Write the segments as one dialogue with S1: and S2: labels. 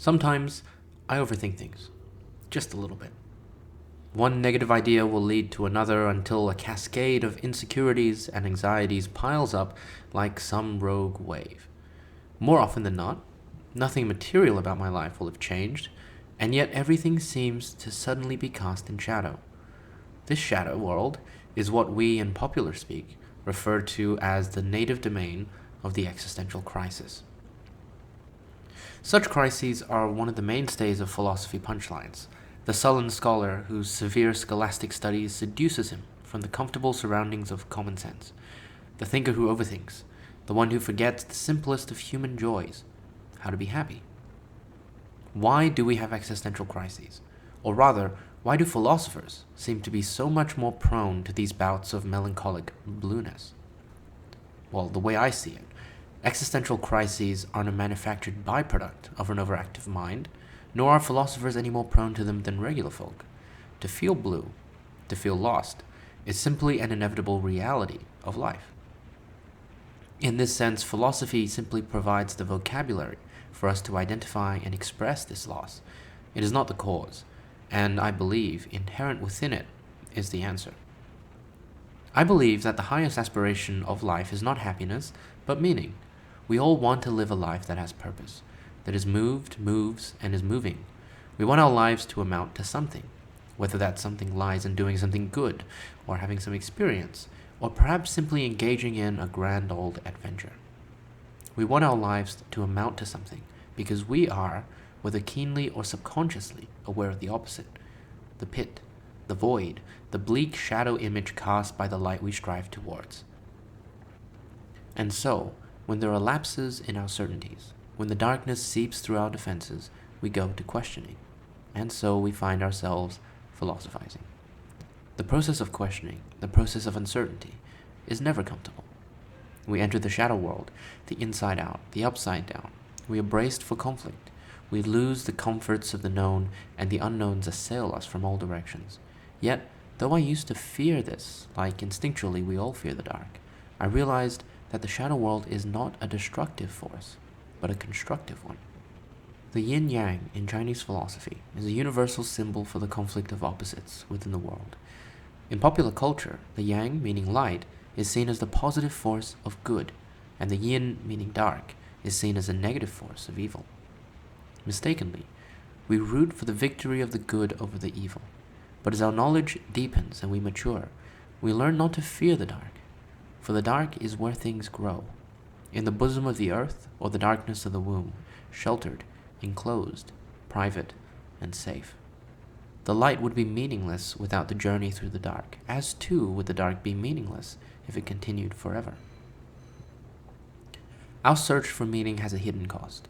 S1: Sometimes I overthink things, just a little bit. One negative idea will lead to another until a cascade of insecurities and anxieties piles up like some rogue wave. More often than not, nothing material about my life will have changed, and yet everything seems to suddenly be cast in shadow. This shadow world is what we in popular speak refer to as the native domain of the existential crisis. Such crises are one of the mainstays of philosophy punchlines, the sullen scholar whose severe scholastic studies seduces him from the comfortable surroundings of common sense, the thinker who overthinks, the one who forgets the simplest of human joys, how to be happy. Why do we have existential crises? Or rather, why do philosophers seem to be so much more prone to these bouts of melancholic blueness? Well, the way I see it, existential crises aren't a manufactured byproduct of an overactive mind, nor are philosophers any more prone to them than regular folk. To feel blue, to feel lost, is simply an inevitable reality of life. In this sense, philosophy simply provides the vocabulary for us to identify and express this loss. It is not the cause, and I believe inherent within it is the answer. I believe that the highest aspiration of life is not happiness, but meaning. We all want to live a life that has purpose, that is moved, moves, and is moving. We want our lives to amount to something, whether that something lies in doing something good, or having some experience, or perhaps simply engaging in a grand old adventure. We want our lives to amount to something, because we are, whether keenly or subconsciously, aware of the opposite, the pit, the void, the bleak shadow image cast by the light we strive towards. And so, when there are lapses in our certainties, when the darkness seeps through our defenses, we go to questioning, and so we find ourselves philosophizing. The process of questioning, the process of uncertainty, is never comfortable. We enter the shadow world, the inside out, the upside down. We are braced for conflict. We lose the comforts of the known, and the unknowns assail us from all directions. Yet, though I used to fear this, like instinctually we all fear the dark, I realized that the shadow world is not a destructive force, but a constructive one. The yin-yang in Chinese philosophy is a universal symbol for the conflict of opposites within the world. In popular culture, the yang, meaning light, is seen as the positive force of good, and the yin, meaning dark, is seen as a negative force of evil. Mistakenly, we root for the victory of the good over the evil, but as our knowledge deepens and we mature, we learn not to fear the dark, for the dark is where things grow, in the bosom of the earth or the darkness of the womb, sheltered, enclosed, private, and safe. The light would be meaningless without the journey through the dark, as too would the dark be meaningless if it continued forever. Our search for meaning has a hidden cost.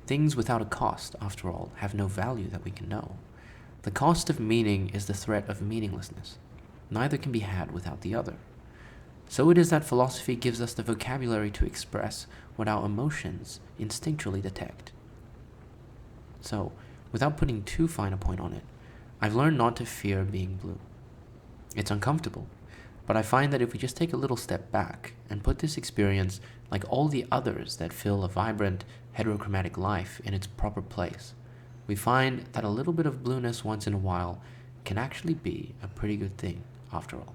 S1: Things without a cost, after all, have no value that we can know. The cost of meaning is the threat of meaninglessness. Neither can be had without the other. So it is that philosophy gives us the vocabulary to express what our emotions instinctually detect. So, without putting too fine a point on it, I've learned not to fear being blue. It's uncomfortable, but I find that if we just take a little step back and put this experience, like all the others that fill a vibrant, heterochromatic life, in its proper place, we find that a little bit of blueness once in a while can actually be a pretty good thing after all.